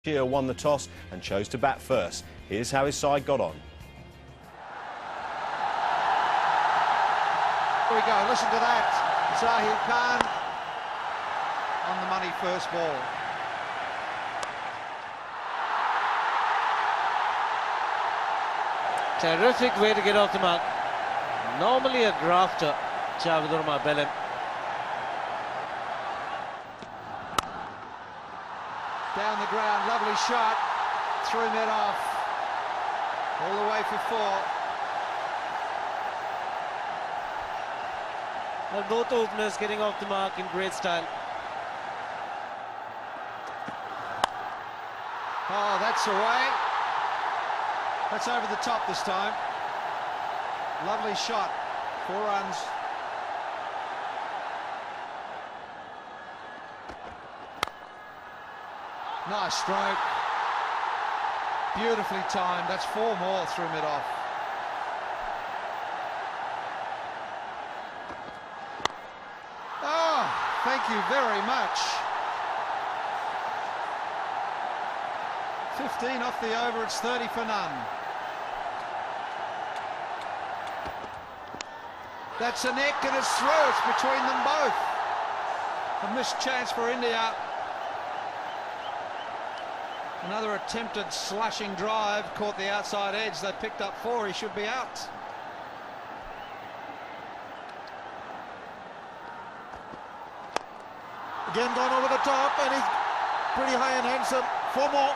Year won the toss and chose to bat first. Here's how his side got on. Here we go, listen to that. Zahir Khan on the money first ball. Terrific way to get off the mark. Normally a grafter, Javed Umar Belem. Down the ground, lovely shot, threw mid off, all the way for four. Well, both openers getting off the mark in great style. Oh, that's away. That's over the top this time. Lovely shot, 4 runs. Nice stroke. Beautifully timed. That's 4 more through mid-off. Oh, thank you very much. 15 off the over, it's 30 for none. That's a neck and it's through. It's between them both. A missed chance for India. Another attempted slashing drive, caught the outside edge. They picked up 4, he should be out. Again gone over the top and he's pretty high and handsome. 4 more.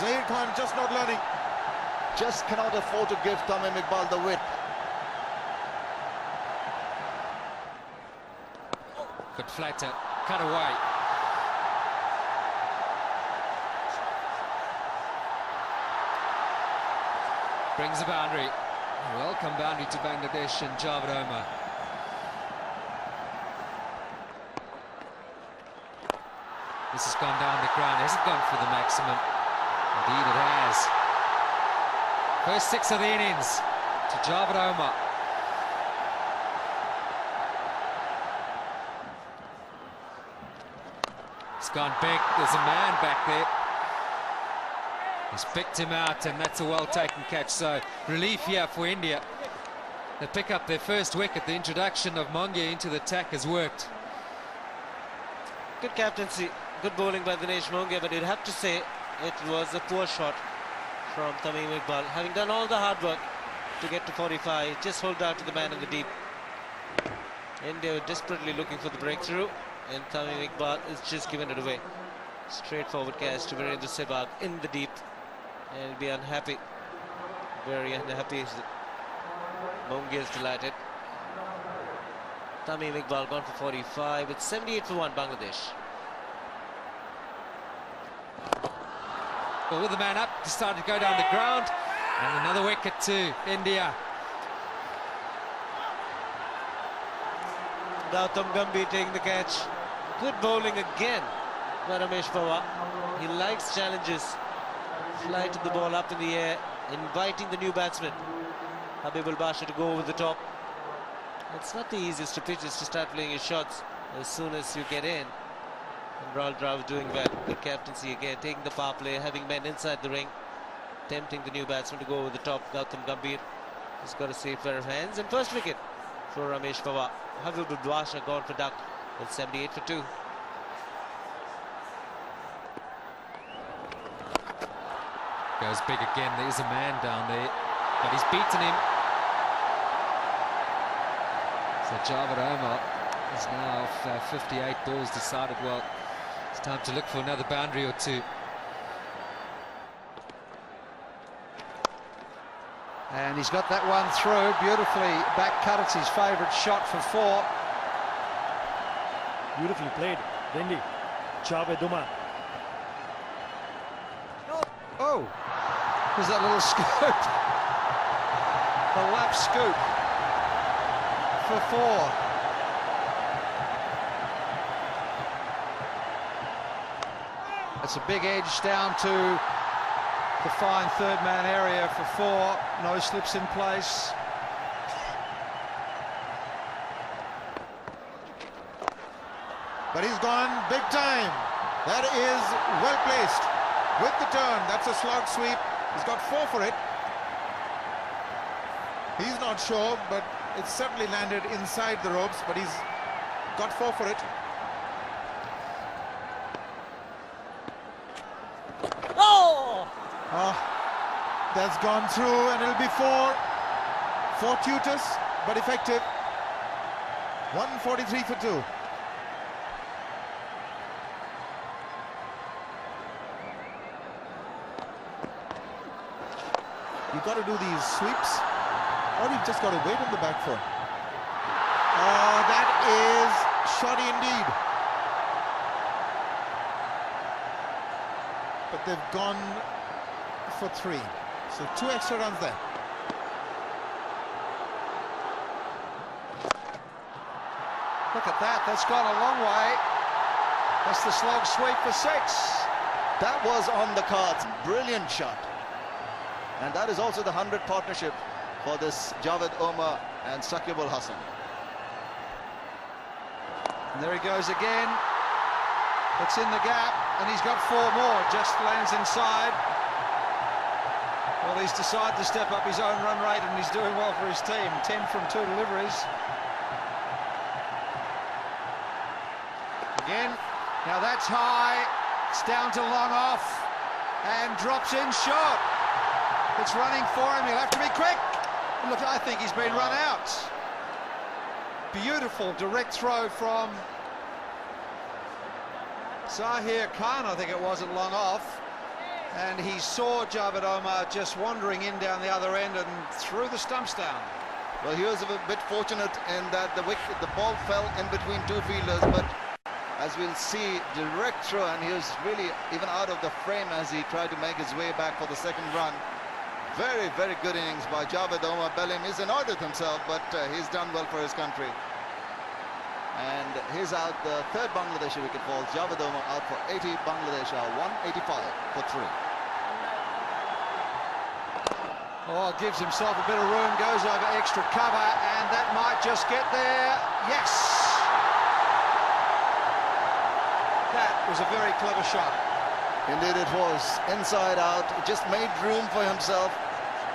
Zahir Khan just not learning. Just cannot afford to give Tamim Iqbal the width. Good flatter, cut away. Brings a boundary. Welcome boundary to Bangladesh and Javed Umar. This has gone down the ground. Hasn't gone for the maximum. Indeed it has. First 6 of the innings to Javed Umar. It's gone big. There's a man back there. He's picked him out, and that's a well-taken catch. So relief here for India. They pick up their first wicket. The introduction of Mongia into the attack has worked. Good captaincy, good bowling by Dinesh Mongia, but you'd have to say it was a poor shot from Tamim Iqbal. Having done all the hard work to get to 45, just hold out to the man in the deep. India were desperately looking for the breakthrough, and Tamim Iqbal has just given it away. Straightforward catch to Virendra Sehwag in the deep. And he'll be unhappy, very unhappy. Mongia is delighted. Tamim Iqbal gone for 45. It's 78 for 1 Bangladesh. Well, with the man up, decided to go down the ground, and another wicket to India. Gautam Gambhir taking the catch. Good bowling again by Ramesh Pawar. He likes challenges. Flighting the ball up in the air, inviting the new batsman Habib al-Basha to go over the top. It's not the easiest of pitches to start playing your shots as soon as you get in. And Rahul Dravid doing well. Good captaincy again, taking the power play, having men inside the ring, tempting the new batsman to go over the top. Gautam Gambhir has got a safe pair of hands, and first wicket for Ramesh Pawar. Habib al-Basha gone for duck. It's 78 for 2. Goes big again. There's a man down there, but he's beaten him. So Javed Umar is now off 58 balls, decided, well, it's time to look for another boundary or 2. And he's got that one through, beautifully back cut. It's his favourite shot for 4. Beautifully played. Dendi. Javed Umar. Oh, there's that little scoop. The lap scoop for 4. That's a big edge down to the fine third man area for 4. No slips in place. But he's gone big time. That is well placed. with the turn. That's a slog sweep. He's got 4 for it. He's not sure, but it's certainly landed inside the ropes, but he's got 4 for it. Oh! That's gone through, and it'll be 4. Fortuitous, but effective. 143 for 2. You've got to do these sweeps, or you've just got to wait on the back foot. Oh, that is shoddy indeed. But they've gone for 3. So 2 extra runs there. Look at that, that's gone a long way. That's the slog sweep for 6. That was on the cards. Brilliant shot. And that is also the 100 partnership for this Javed Omar and Saqib Al Hasan. And there he goes again. It's in the gap, and he's got 4 more. Just lands inside. Well, he's decided to step up his own run rate, and he's doing well for his team. 10 from 2 deliveries. Again. Now that's high. It's down to long off, and drops in short. It's running for him. He'll have to be quick. Look, I think he's been run out. Beautiful direct throw from Zahir Khan, I think it was, at long off. And he saw Javed Omar just wandering in down the other end and threw the stumps down. Well, he was a bit fortunate in that the ball fell in between 2 fielders, but as we'll see, direct throw, and he was really even out of the frame as he tried to make his way back for the second run. Very, very good innings by Javed Omar. Bellingham is annoyed with himself, but he's done well for his country. And he's out. The 3rd Bangladeshi wicket falls. Javed Omar out for 80. Bangladesh are 185 for 3. Oh, gives himself a bit of room, goes over extra cover, and that might just get there. Yes! That was a very clever shot. Indeed it was. Inside out, just made room for himself,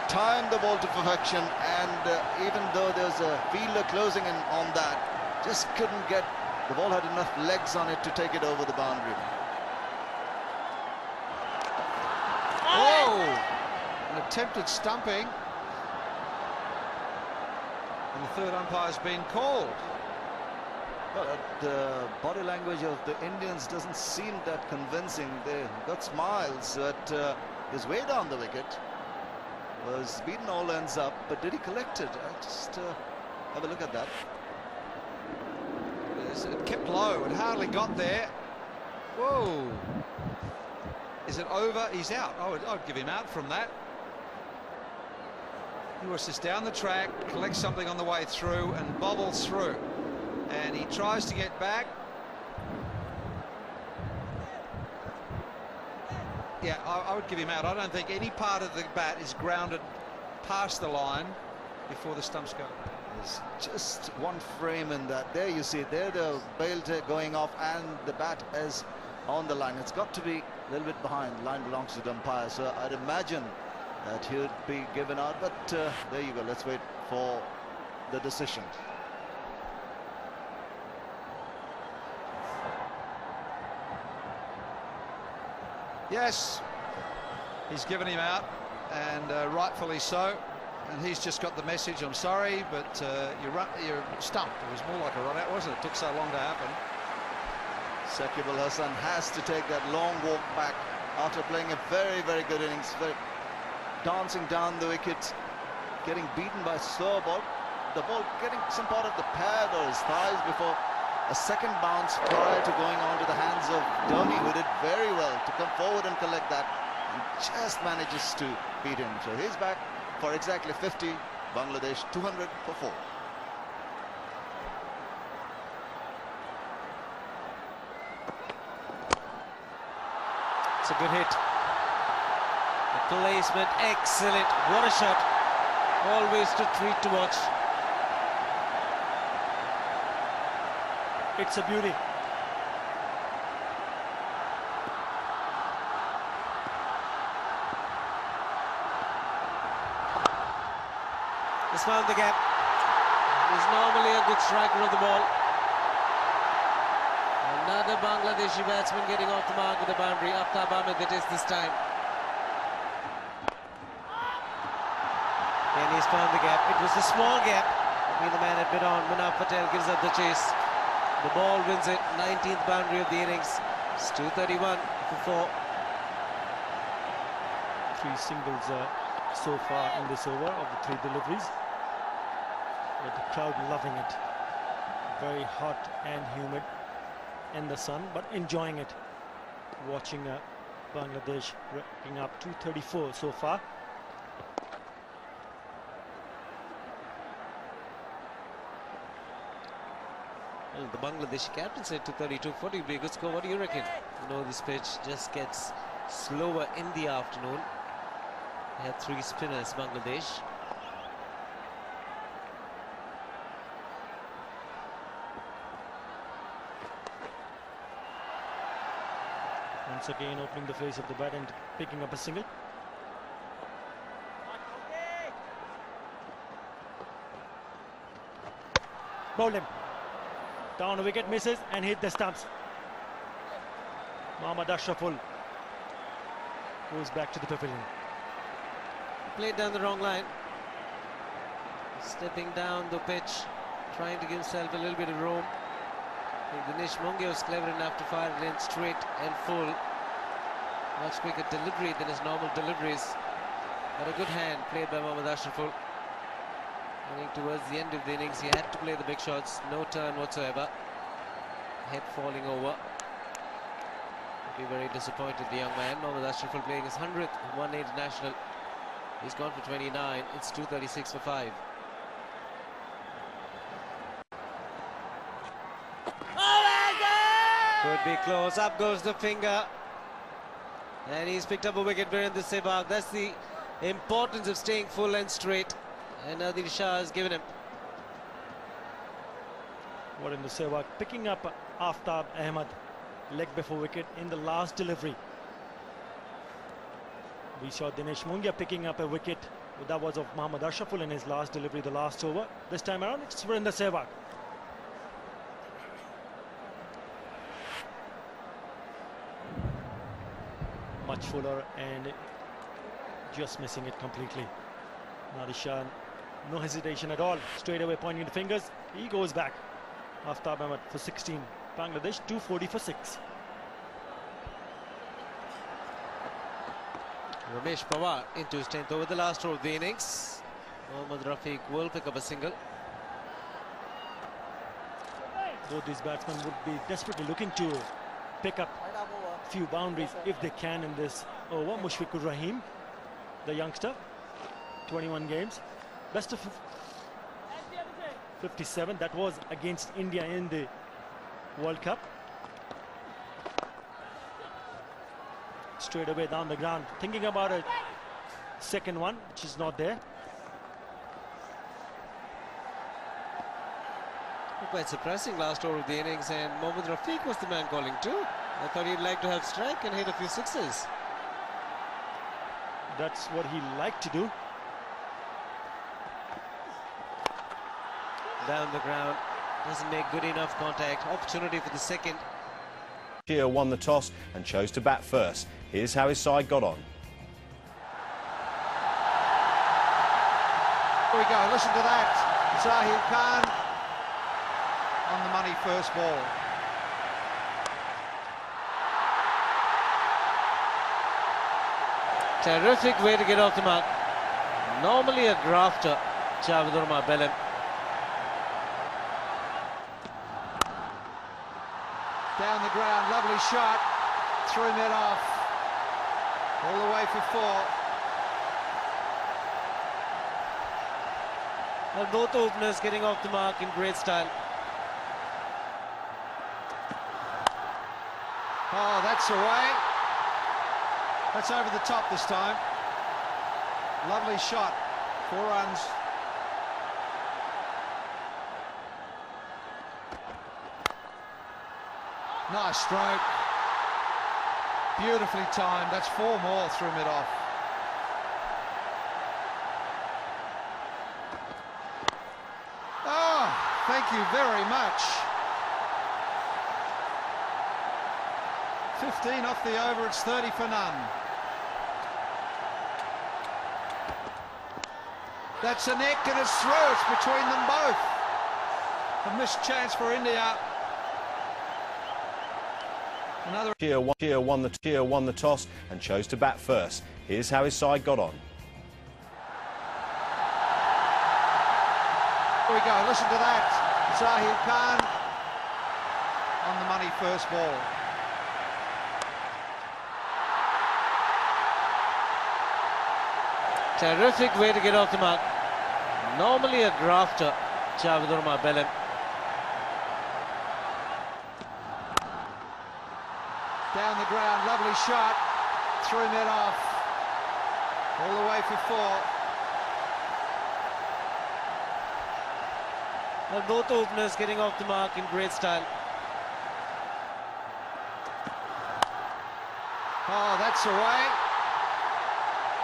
timed the ball to perfection, and even though there's a fielder closing in on that, just couldn't get, the ball had enough legs on it to take it over the boundary. Oh! An attempted stumping. And the 3rd umpire's been called. But the body language of the Indians doesn't seem that convincing. They got smiles, but his way down the wicket was beaten all ends up. But did he collect it? I just have a look at that. It kept low. It hardly got there. Whoa! Is it over? He's out. Oh, I'd give him out from that. He was just down the track, collects something on the way through, and bobbles through. And he tries to get back. Yeah, I would give him out. I don't think any part of the bat is grounded past the line before the stumps go. There's just one frame in that. There you see, there the bail going off, and the bat is on the line. It's got to be a little bit behind. The line belongs to the umpire, so I'd imagine that he would be given out. But there you go. Let's wait for the decision. Yes, he's given him out, and rightfully so. And he's just got the message, I'm sorry, but you're stumped. It was more like a run out, wasn't it? It took so long to happen. Saqib Al Hasan has to take that long walk back after playing a very, very good innings. Dancing down the wicket, getting beaten by slow ball. The ball getting some part of the pad or his thighs before a second bounce prior to going on to the hands of Dhoni, who did very well to come forward and collect that, and just manages to beat him. So he's back for exactly 50. Bangladesh 200 for 4. It's a good hit. The placement, excellent. What a shot. Always a treat to watch. It's a beauty. Has found the gap. He's normally a good striker of the ball. Another Bangladeshi batsman getting off the mark with the boundary. Aftab Ahmed it is this time. And he's found the gap. It was a small gap between the man at mid-on. Axar Patel gives up the chase. The ball wins it. 19th boundary of the innings. It's 2:31 for 4. 3 singles so far in this over of the 3 deliveries. With the crowd loving it. Very hot and humid in the sun, but enjoying it. Watching Bangladesh racking up 234 so far. Well, the Bangladeshi captain said 232-40 would be a good score. What do you reckon? You know, this pitch just gets slower in the afternoon. They had 3 spinners, Bangladesh. Once again opening the face of the bat and picking up a single. Bowled him. Down a wicket, misses and hit the stumps. Mohammad Ashraful goes back to the pavilion. Played down the wrong line. Stepping down the pitch, trying to give himself a little bit of room. I think Dinesh Mungia was clever enough to fire it in straight and full. Much quicker delivery than his normal deliveries. But a good hand played by Mohammad Ashraful. I think towards the end of the innings he had to play the big shots, no turn whatsoever. Head falling over. Be very disappointed, the young man. Mohammad Ashraful playing his 100th one-day international. He's gone for 29. It's 236 for 5. Could be close. Up goes the finger. And he's picked up a wicket in the Sehwag. That's the importance of staying full and straight. And Adil Shah has given him. What in the Sehwag? Picking up Aftab Ahmed. Leg before wicket in the last delivery. We saw Dinesh Mungia picking up a wicket. That was of Mohammad Ashraful in his last delivery, the last over. This time around, it's Virender Sehwag. Much fuller and just missing it completely. Nadir Shah, no hesitation at all. Straight away pointing the fingers. He goes back. Aftab Ahmed for 16. Bangladesh 240 for 6. Ramesh Pawar into his 10th over, the last over of the innings. Mohammad Rafiq will pick up a single. Both these batsmen would be desperately looking to pick up a few boundaries if they can in this over. Mushfiqur Rahim, the youngster, 21 games, best of 57. That was against India in the World Cup. Straight away down the ground, thinking about a second one, which is not there. Quite surprising last over of the innings, and Mohammad Rafiq was the man calling too. I thought he'd like to have strike and hit a few sixes. That's what he liked to do. Down the ground, doesn't make good enough contact. Opportunity for the second. Shea won the toss and chose to bat first. Here's how his side got on. Here we go, listen to that. Zahir Khan on the money first ball. Terrific way to get off the mark. Normally a grafter, Javed Umar Belem. Down the ground, lovely shot. Threw mid off. All the way for 4. Well, both openers getting off the mark in great style. Oh, that's away. That's over the top this time. Lovely shot. 4 runs. Nice stroke. Beautifully timed. That's 4 more through mid-off. thank you very much. 15 off the over, it's 30 for none. That's a neck and it's through, it's between them both. A missed chance for India. Another. Kia won the toss and chose to bat first. Here's how his side got on. Here we go, listen to that. Zahir Khan on the money first ball. Terrific way to get off the mark. Normally a grafter, Javadurma Belem. Down the ground, lovely shot. Threw mid off. All the way for 4. Well, both openers getting off the mark in great style. Oh, that's away.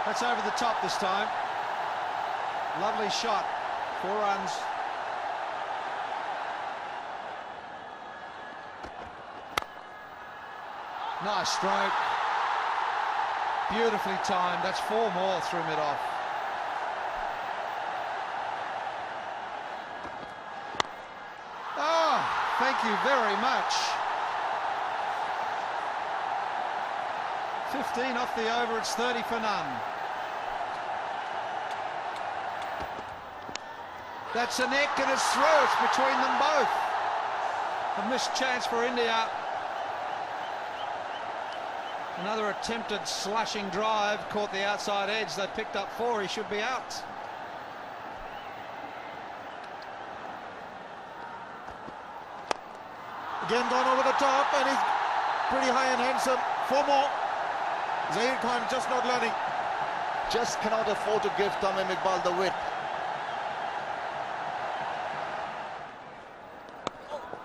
That's over the top this time. Lovely shot. 4 runs. Nice stroke. Beautifully timed. That's 4 more through mid-off. Oh, thank you very much. 15 off the over, it's 30 for none. That's a neck and it's through, it's between them both. A missed chance for India. Another attempted slashing drive, caught the outside edge. They picked up 4, he should be out. Again gone over the top and he's pretty high and handsome. 4 more. Zahir Khan just not learning. Just cannot afford to give Tamim Iqbal the width.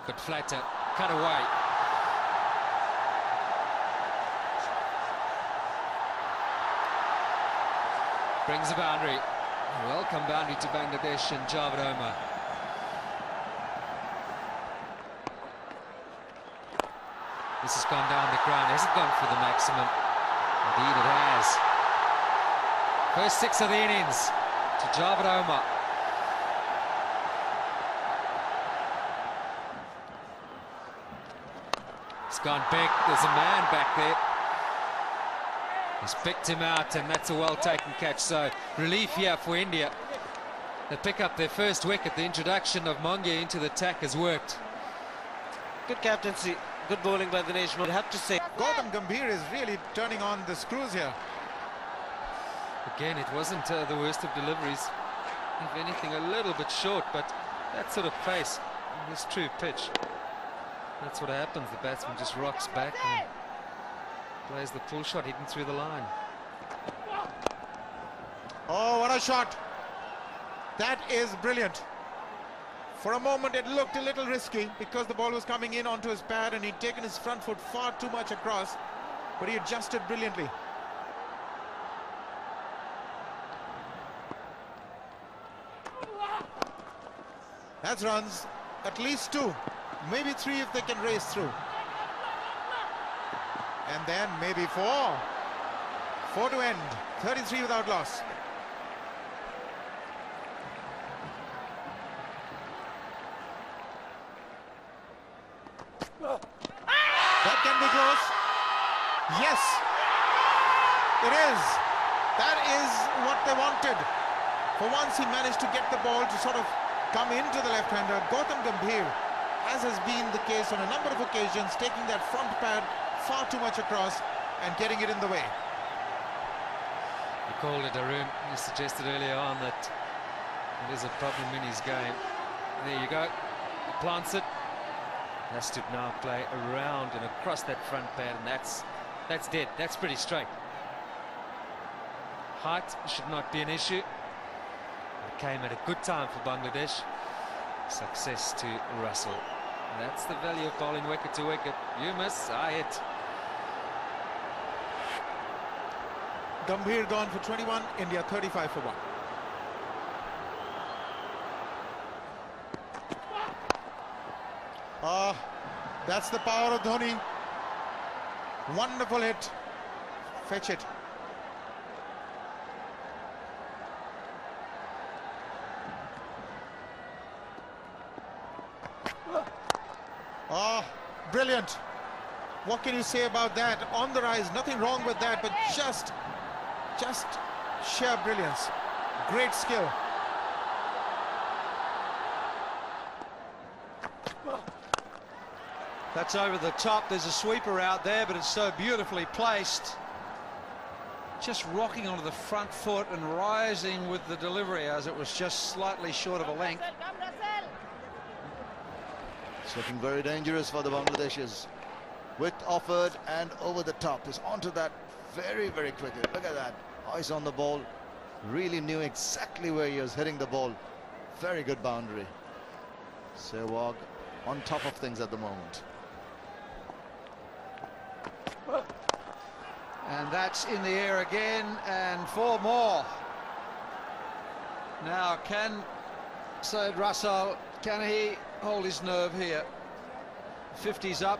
But flatter, cut away. Brings a boundary. Welcome boundary to Bangladesh and Javed Omar. This has gone down the ground. Hasn't gone for the maximum. Indeed it has. First 6 of the innings to Javed Omar. It's gone big. There's a man back there. He's picked him out, and that's a well-taken catch. So relief here for India. They pick up their first wicket. The introduction of Mongia into the attack has worked. Good captaincy, good bowling by the nation. I have to say, Gautam Gambhir is really turning on the screws here. Again, it wasn't the worst of deliveries. If anything, a little bit short, but that sort of pace on this true pitch. That's what happens. The batsman just rocks back and plays the pull shot, hitting through the line. Oh, what a shot. That is brilliant. For a moment it looked a little risky because the ball was coming in onto his pad and he'd taken his front foot far too much across, but he adjusted brilliantly. That's runs, at least 2, maybe 3 if they can race through. And then maybe 4. 4 to end, 33 without loss. That can be close. Yes, it is. That is what they wanted. For once he managed to get the ball to sort of come into the left-hander. Gautam Gambhir, as has been the case on a number of occasions, taking that front pad far too much across and getting it in the way. He called it Arun. He suggested earlier on that it is a problem in his game. There you go. He plants it. Has to now play around and across that front pad, and that's dead. That's pretty straight. Height should not be an issue. It came at a good time for Bangladesh. Success to Russell. And that's the value of bowling wicket to wicket. You miss, I hit. Gambhir gone for 21, India 35 for 1. That's the power of Dhoni. Wonderful hit. Fetch it. Brilliant. What can you say about that? On the rise, nothing wrong with that, but just sheer brilliance. Great skill. That's over the top. There's a sweeper out there, but it's so beautifully placed. Just rocking onto the front foot and rising with the delivery, as it was just slightly short of a length. It's looking very dangerous for the Bangladeshis. Width offered and over the top. Is onto that very, very quickly. Look at that. Eyes on the ball. Really knew exactly where he was hitting the ball. Very good boundary. Sehwag on top of things at the moment. And that's in the air again, and 4 more. Now, can Syed Russell, can he hold his nerve here? 50's up.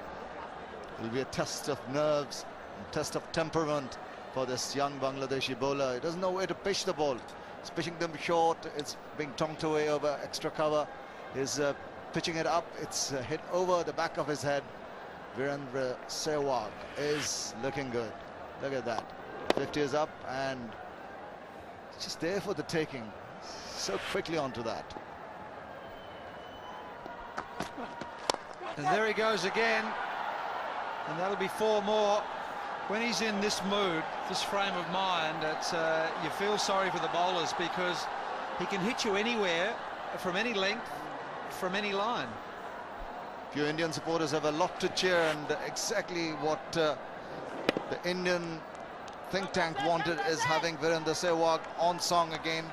It'll be a test of nerves, a test of temperament for this young Bangladeshi bowler. He doesn't know where to pitch the ball. He's pitching them short. It's being tonked away over extra cover. He's pitching it up. It's hit over the back of his head. Virendra Sehwag is looking good. Look at that. 50 is up and it's just there for the taking. So quickly onto that. And there he goes again. And that'll be 4 more. When he's in this mood, this frame of mind, you feel sorry for the bowlers, because he can hit you anywhere, from any length, from any line. Few Indian supporters have a lot to cheer, and exactly what the Indian think tank wanted is having Virendra Sehwag on song again.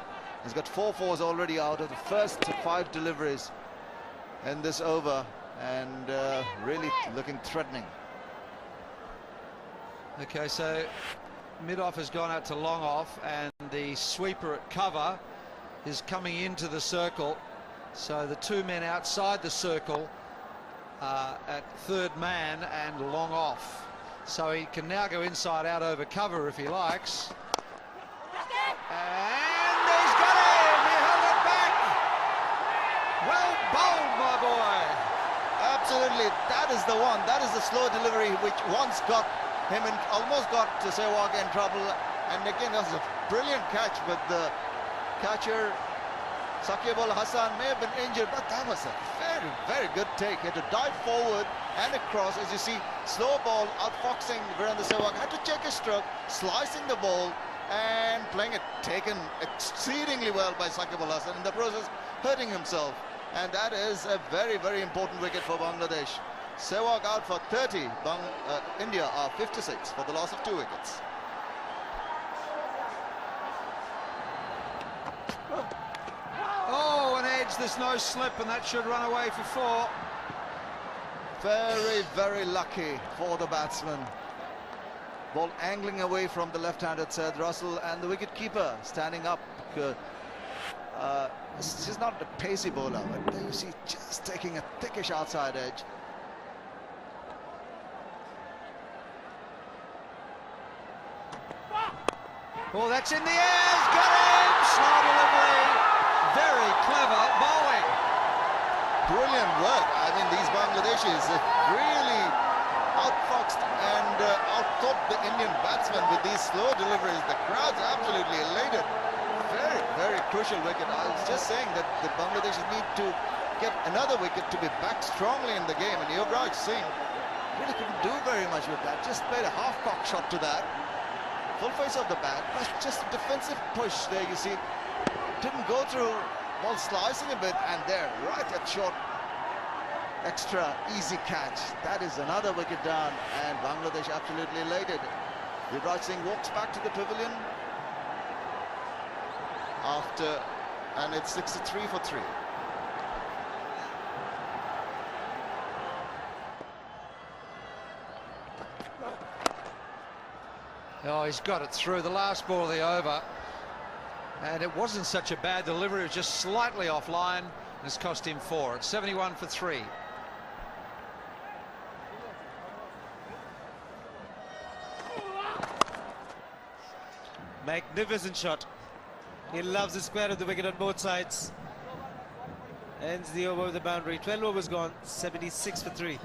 He's got 4 fours already out of the first 5 deliveries in this over, and really looking threatening. Okay, so mid-off has gone out to long off, and the sweeper at cover is coming into the circle. So the 2 men outside the circle at third man and long off. So he can now go inside out over cover if he likes. And he's got him! He held it back! Well bowled, my boy! Absolutely, that is the one. That is the slow delivery which once got him and almost got Sehwag in trouble. And again, that was a brilliant catch, but the catcher Saqib Al Hasan may have been injured, but that was a very, very good take. He had to dive forward and across. As you see, slow ball outfoxing Virendra Sehwag. Had to check his stroke, slicing the ball and playing it taken exceedingly well by Saqib Al Hasan, in the process hurting himself. And that is a very, very important wicket for Bangladesh. Sehwag out for 30. India are 56 for the loss of 2 wickets. Oh, an edge, there's no slip, and that should run away for 4. Very, very lucky for the batsman. Ball angling away from the left-handed Syed Russell, and the wicket-keeper standing up. She's not a pacey bowler, but there you see just taking a thickish outside edge. Oh, that's in the air, he's got him! Slow delivery, very clever bowling. Brilliant work. I mean, these Bangladeshis have really outfoxed and outthought the Indian batsmen with these slow deliveries. The crowd's absolutely elated. Very, very crucial wicket. I was just saying that the Bangladeshis need to get another wicket to be back strongly in the game, and Yuvraj Singh really couldn't do very much with that. Just played a half-cock shot to that. Full face of the bat, but just a defensive push there, you see. Didn't go through, ball slicing a bit, and there, right at short, extra easy catch. That is another wicket down, and Bangladesh absolutely elated. Yuvraj Singh walks back to the pavilion after, and it's 63 for 3. Oh, he's got it through the last ball of the over, and it wasn't such a bad delivery. It was just slightly offline, and it's cost him 4. It's 71 for 3. Magnificent shot. He loves the square of the wicket on both sides. Ends the over with the boundary. 12 overs gone, 76 for 3.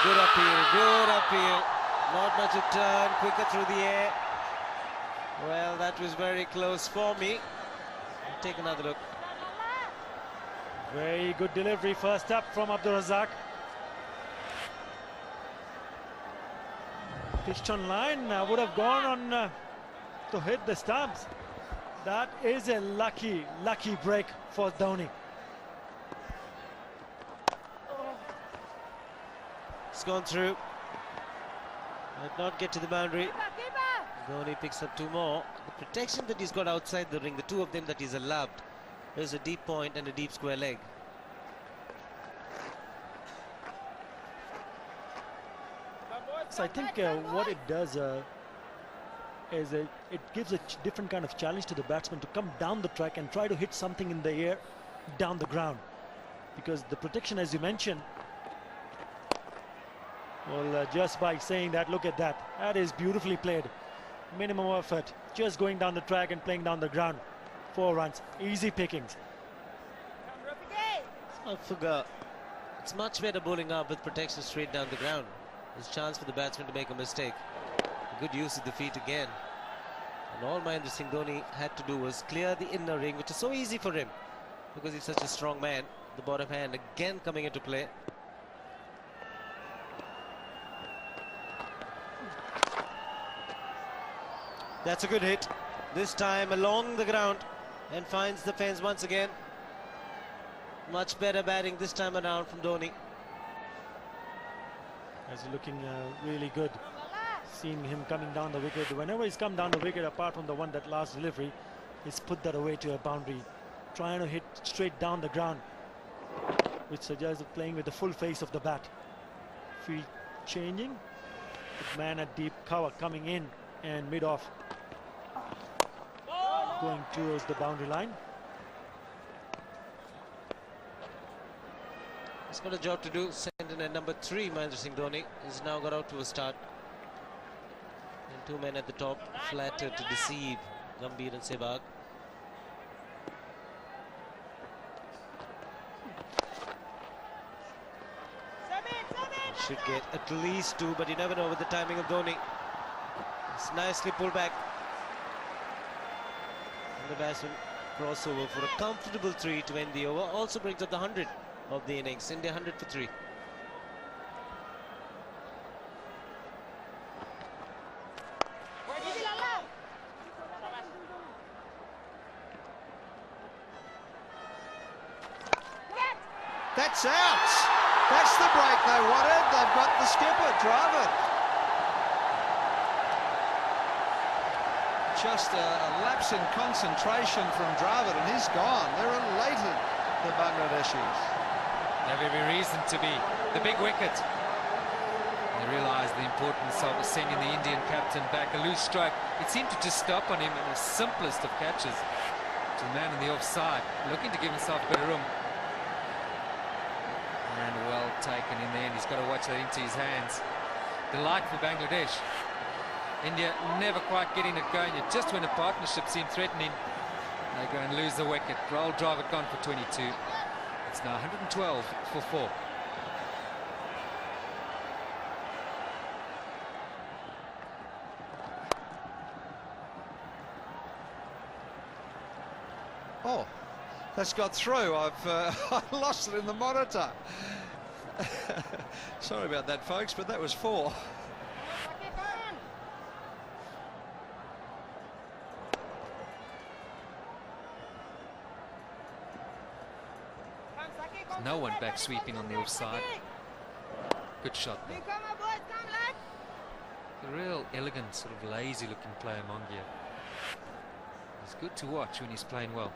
Good appeal, good appeal. Not much a turn, quicker through the air. Well, that was very close for me. Take another look. Very good delivery first up from Abdul Razak. Pitched on line, would have gone on to hit the stumps. That is a lucky break for Dhoni. It's gone through. Might not get to the boundary. Dhoni picks up 2 more. The protection that he's got outside the ring, the 2 of them that he's allowed. There's a deep point and a deep square leg. So I think what it does is it gives a different kind of challenge to the batsman to come down the track and try to hit something in the air down the ground, because the protection, as you mentioned, well, just by saying that, look at that, that is beautifully played. Minimum effort, just going down the track and playing down the ground. 4 runs, easy pickings. I forgot. It's much better bowling up with protection straight down the ground. There's a chance for the batsman to make a mistake. Good use of the feet again. And all Mahendra Singh Dhoni had to do was clear the inner ring, which is so easy for him because he's such a strong man. The bottom hand again coming into play. That's a good hit. This time along the ground and finds the fence once again. Much better batting this time around from Dhoni. He's looking really good. Seeing him coming down the wicket. Whenever he's come down the wicket, apart from the one that last delivery, he's put that away to a boundary. Trying to hit straight down the ground, which suggests playing with the full face of the bat. Field changing. The man at deep cover coming in and mid-off. Going towards the boundary line. He's got a job to do. Send in at number 3, Mahendra Singh Dhoni. He's now got out to a start. And 2 men at the top, flattered to deceive Gambhir and Sehwag. Should get at least 2, but you never know with the timing of Dhoni. It's nicely pulled back. And the batsman crossover for a comfortable 3 to end the over. Also brings up the 100 of the innings. India 100 for 3. That's out. That's the break they wanted. They've got the skipper, Dravid. Just a lapse in concentration from Dravid, and he's gone. They're elated, the Bangladeshis. They have every reason to be. The big wicket. They realise the importance of sending the Indian captain back. A loose stroke. It seemed to just stop on him in the simplest of catches. To the man on the offside, looking to give himself a bit of room. And well taken in the end. He's got to watch that into his hands. Delight for Bangladesh. India never quite getting it going. Just when the partnership seemed threatening, they go and lose the wicket. Roll drive it gone for 22. It's now 112 for 4. Oh, that's got through. I've I lost it in the monitor. Sorry about that, folks, but that was 4. No one back sweeping on the offside. Good shot there. A real elegant, sort of lazy looking player, Mongia. He's good to watch when he's playing well.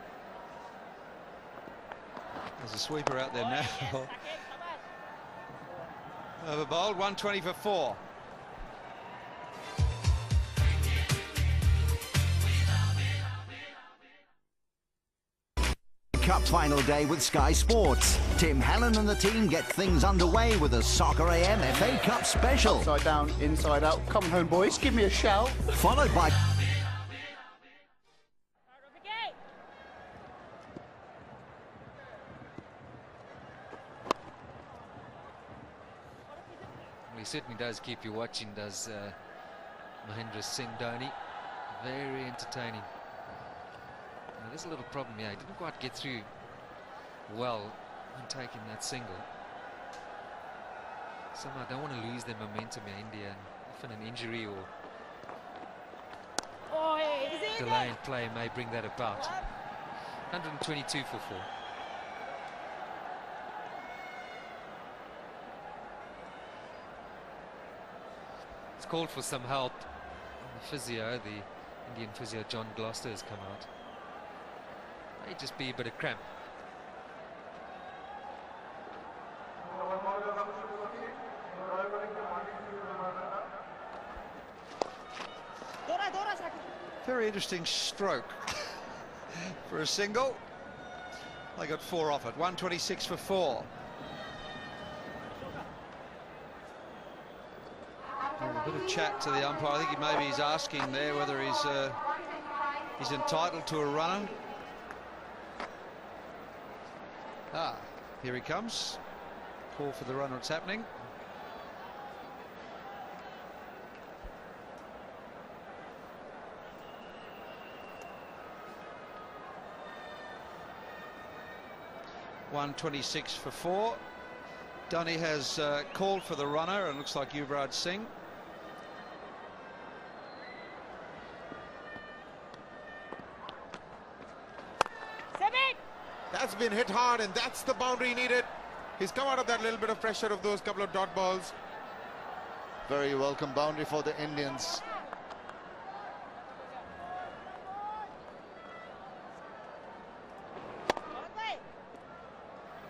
There's a sweeper out there now. Over bowled, 120 for 4. Cup final day with Sky Sports. Tim Helen and the team get things underway with a Soccer AM FA Cup special. Upside down, inside out. Come home, boys. Give me a shout. Followed by... He certainly does keep you watching, does Mahendra Singh Dhoni. Very entertaining. Now, there's a little problem here. He didn't quite get through well in taking that single. Somehow don't want to lose their momentum in India, and often an injury or delay in play may bring that about. 122 for 4. It's called for some help. The physio, the Indian physio John Gloucester, has come out. May just be a bit of cramp. Very interesting stroke for a single. They got 4 off it. 126 for 4. A bit of chat to the umpire. I think maybe he's asking there whether he's entitled to a runner. Ah, here he comes. Call for the runner. It's happening. .126 for 4. Dhoni has called for the runner, and looks like Yuvraj Singh. That's been hit hard, and that's the boundary he needed. He's come out of that little bit of pressure of those couple of dot balls. Very welcome boundary for the Indians.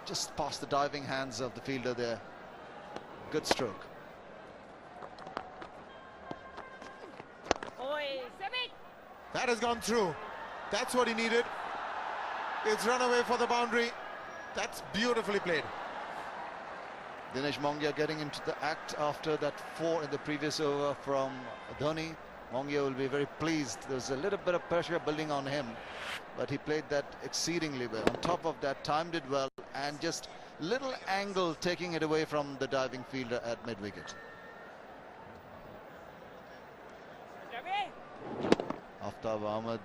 Just past the diving hands of the fielder there. Good stroke. That has gone through. That's what he needed. It's run away for the boundary. That's beautifully played. Dinesh Mongia getting into the act after that 4 in the previous over from Dhoni. Mongia will be very pleased. There's a little bit of pressure building on him, but he played that exceedingly well. On top of that, timed it well, and just little angle taking it away from the diving fielder at mid-wicket. Aftab Ahmed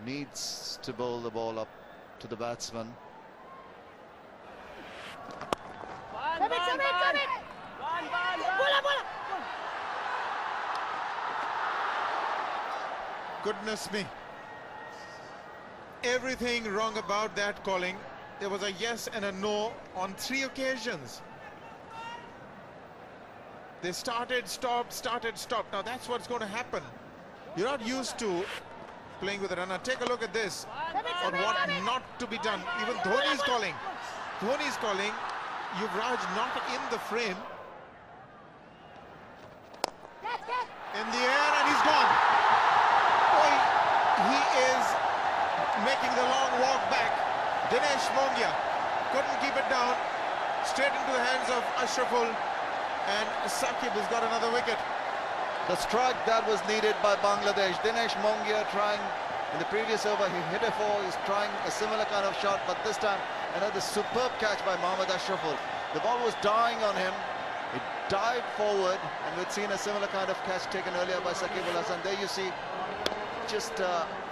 needs to bowl the ball up to the batsman. Goodness me. Everything wrong about that calling. There was a yes and a no on 3 occasions. They started, stopped, started, stopped. Now that's what's going to happen. You're not used to playing with a runner. Take a look at this on what not to be done. Even Dhoni is calling. Dhoni is calling. Yuvraj not in the frame. In the air, and he's gone. Boy, he is making the long walk back. Dinesh Mongia couldn't keep it down. Straight into the hands of Ashraful, and Saqib has got another wicket. The strike that was needed by Bangladesh. Dinesh Mongia trying in the previous over, he hit a 4. He's trying a similar kind of shot, but this time another superb catch by Mohammad Ashraful. The ball was dying on him. It dived forward, and we'd seen a similar kind of catch taken earlier by Saqib Al Hasan. There you see, just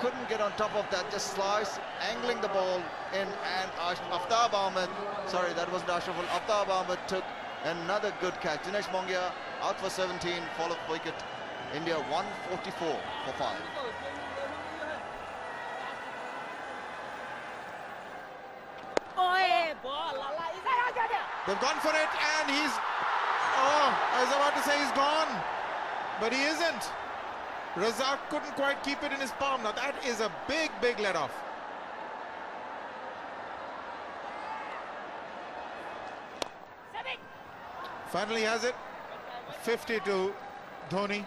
couldn't get on top of that, just slice, angling the ball in, and Aftab Ahmed, sorry, that wasn't Ashraful, Aftab Ahmed took another good catch. Dinesh Mongia out for 17, fall of wicket. India 144 for 5. They've gone for it, and he's... Oh, I was about to say he's gone, but he isn't. Razak couldn't quite keep it in his palm. Now that is a big, big let-off. Finally has it. 52 Dhoni.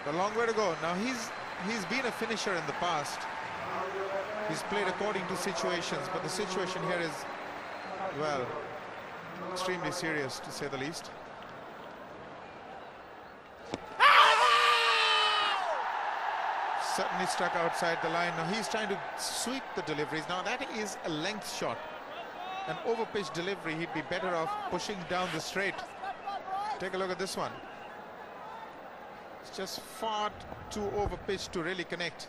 A long way to go. Now he's been a finisher in the past. He's played according to situations, but the situation here is, well, extremely serious, to say the least. Certainly struck outside the line. Now he's trying to sweep the deliveries. Now that is a length shot. An over-pitch delivery, he'd be better off pushing down the straight. Take a look at this one. It's just far too over-pitched to really connect.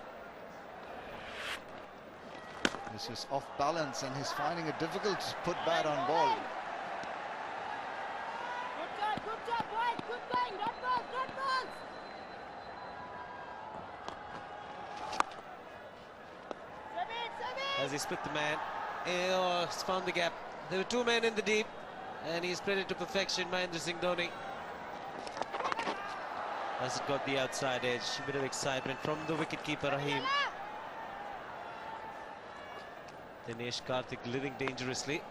This is off balance and he's finding it difficult to put bat on ball. Good job, boys. Good going. Not balls, not balls. As he split the man, he's found the gap. There were two men in the deep, and he's played it to perfection. Mahendra Singh Dhoni hasn't got the outside edge. A bit of excitement from the wicketkeeper Rahim. Dinesh Karthik living dangerously.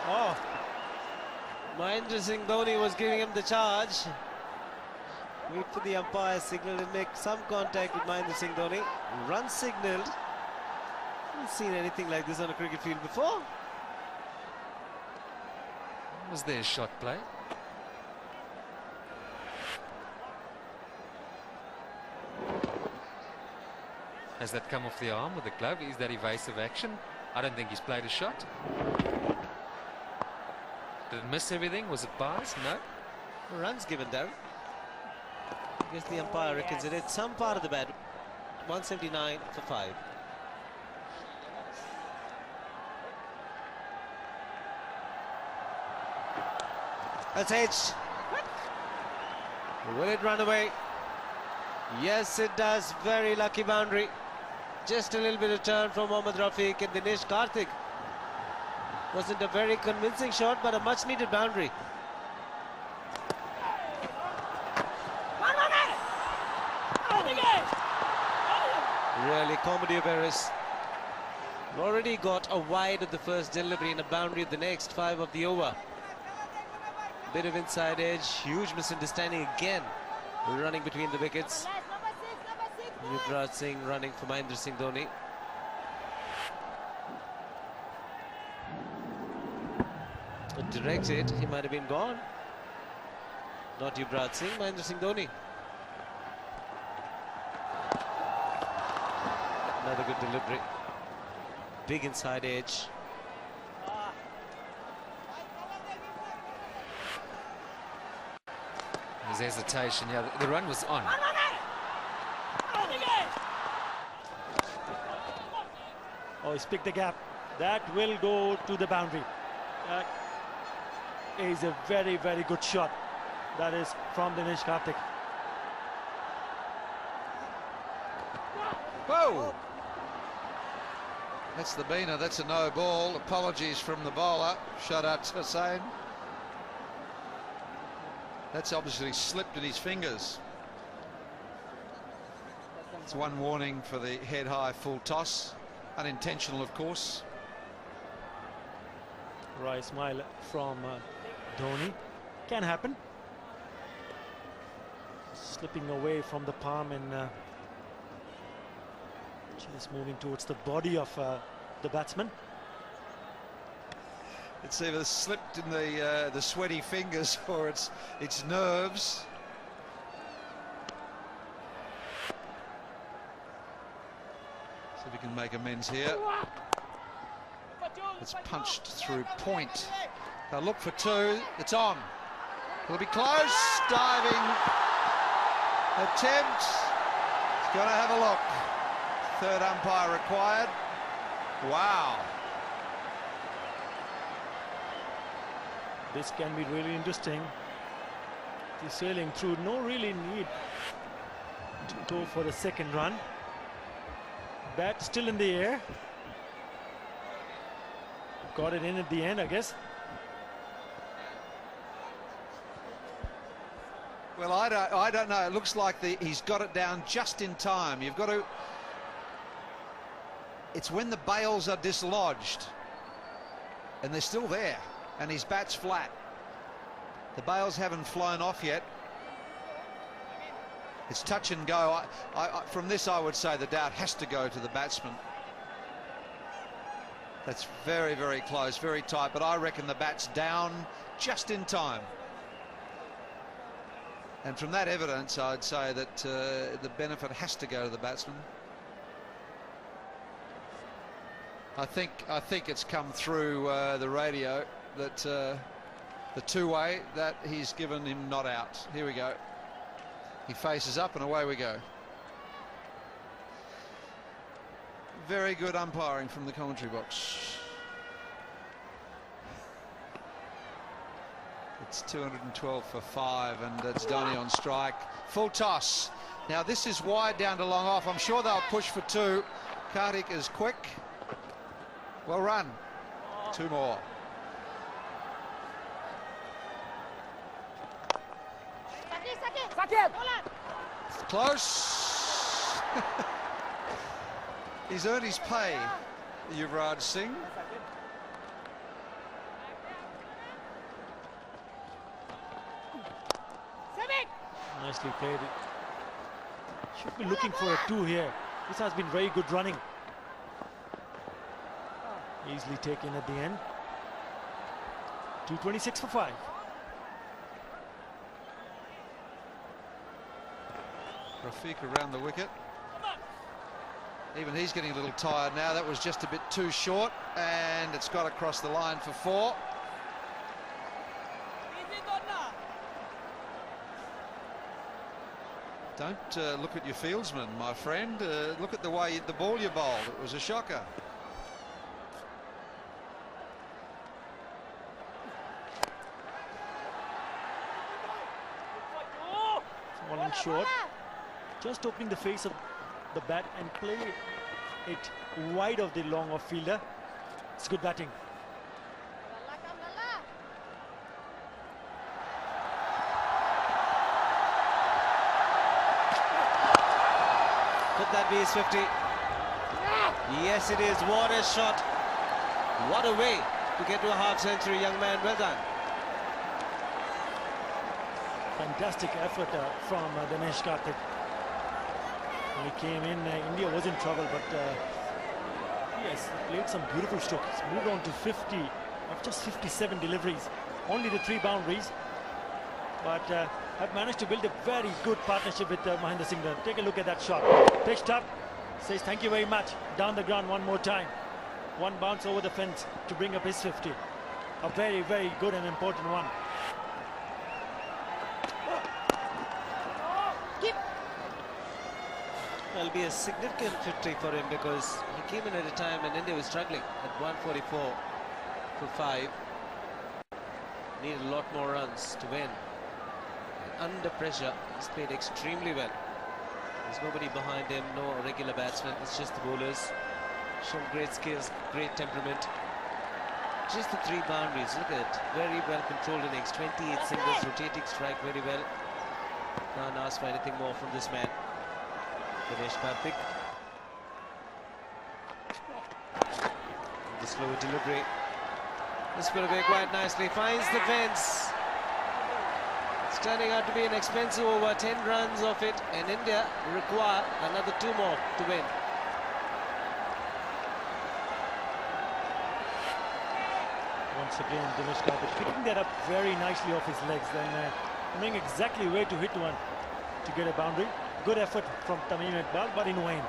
Oh, Mahendra Singh Dhoni was giving him the charge. Wait for the umpire signal and make some contact with Mahendra Singh Dhoni. Run signaled. Haven't seen anything like this on a cricket field before. Was there a shot play? Has that come off the arm with the glove? Is that evasive action? I don't think he's played a shot. Did it miss everything? Was it bars? No. Runs given though. I guess the umpire reckons it hit some part of the bat. 179 for 5. That's edge. Will it run away? Yes, it does. Very lucky boundary. Just a little bit of turn from Mohammad Rafiq, and Dinesh Karthik. Wasn't a very convincing shot, but a much needed boundary. Really comedy of errors. Already got a wide of the first delivery and a boundary of the next 5 of the over. Bit of inside edge, huge misunderstanding again. Running between the wickets. Virat Singh running for Mahendra Singh Dhoni. But directed, he might have been gone. Not Virat Singh, Mahendra Singh Dhoni. Another good delivery. Big inside edge. There's hesitation. Yeah, the run was on. oh, he's picked the gap. That will go to the boundary. That is a very, very good shot. That is from Dinesh Karthik. Whoa! That's the beaner. That's a no ball. Apologies from the bowler. Sharat Hussain. That's obviously slipped in his fingers. It's one warning for the head-high full toss. Unintentional, of course. Right smile from Dhoni. Can happen. Slipping away from the palm and just moving towards the body of the batsman. It's either slipped in the sweaty fingers or its nerves. See if we can make amends here. It's punched through point. They'll look for 2. It's on. Will it be close? Diving attempt. It's going to have a look. Third umpire required. Wow. This can be really interesting. He's sailing through. No really need to go for the second run. Bat still in the air. Got it in at the end, I guess. Well, I don't know. It looks like he's got it down just in time. You've got to. It's when the bails are dislodged, and they're still there, and his bat's flat. The bails haven't flown off yet. It's touch and go. From this, I would say the doubt has to go to the batsman. That's very, very close, very tight, but I reckon the bat's down just in time. And from that evidence, I'd say that the benefit has to go to the batsman. I think it's come through the radio that the two-way that he's given him not out. Here we go. He faces up and away we go. Very good umpiring from the commentary box. It's 212 for 5 and it's Dhoni on strike. Full toss. Now this is wide down to long off. I'm sure they'll push for 2. Karthik is quick. Well run. 2 more. It's close. He's earned his pay, Yuvraj Singh. Nicely played. Should be looking for a 2 here. This has been very good running. Easily taken at the end. 226 for 5. Rafiq around the wicket. Even he's getting a little tired now. That was just a bit too short, and it's got across the line for 4. Don't look at your fieldsman, my friend. Look at the way the ball you bowled. It was a shocker. Falling short. Just opening the face of the bat and play it wide of the long off fielder. It's good batting. Could that be his 50? Yes, it is. What a shot. What a way to get to a half century, young man. Well done. Fantastic effort from Dinesh Karthik. When he came in, India was in trouble, but yes, played some beautiful strokes. Moved on to 50 of just 57 deliveries. Only the 3 boundaries. But have managed to build a very good partnership with Mahendra Singh. Take a look at that shot. Pitched up, says thank you very much. Down the ground one more time. 1 bounce over the fence to bring up his 50. A very, very good and important one. It'll be a significant victory for him because he came in at a time when India was struggling at 144 for 5. Needed a lot more runs to win. And under pressure, he's played extremely well. There's nobody behind him, no regular batsman. It's just the bowlers. Shown great skills, great temperament. Just the 3 boundaries. Look at it. Very well controlled innings. 28 singles, rotating strike very well. Can't ask for anything more from this man. Dinesh Karthik. The slow delivery. This is going to be quite nicely. Finds the fence. It's turning out to be an expensive over. 10 runs of it, and India require another 2 more to win. Once again, Dinesh Karthik picking that up very nicely off his legs and knowing exactly where to hit one to get a boundary. Good effort from Tamim Iqbal, but in vain.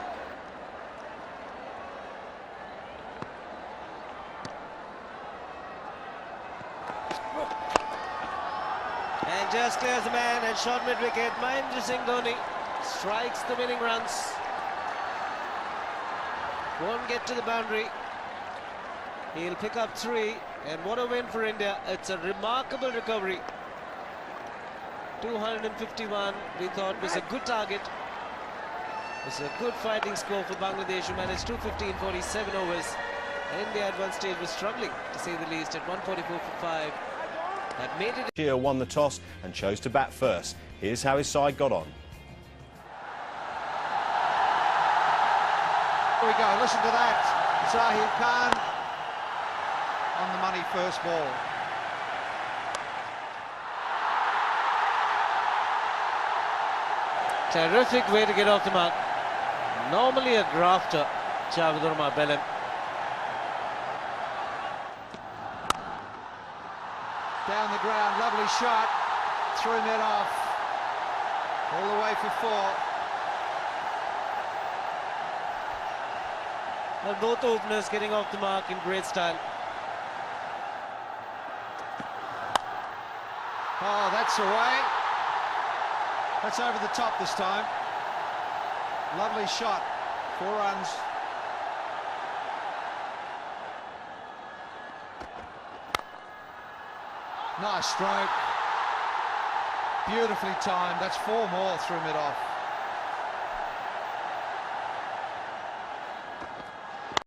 And just clears the man and shot mid-wicket. Mahendra Singh Dhoni strikes the winning runs. Won't get to the boundary. He'll pick up 3, and what a win for India. It's a remarkable recovery. 251 we thought was a good target. It's a good fighting score for Bangladesh, who managed 250 in 47 overs. And India at one stage was struggling, to say the least, at 144 for 5. That made it. Shea won the toss and chose to bat first. Here's how his side got on. Here we go, listen to that. Zahir Khan on the money first ball. Terrific way to get off the mark. Normally a grafter, Chavidurma Belem. Down the ground, lovely shot. Threw mid off. All the way for 4. Well, both openers getting off the mark in great style. Oh, that's away. That's over the top this time. Lovely shot. 4 runs. Nice stroke. Beautifully timed. That's 4 more through mid-off.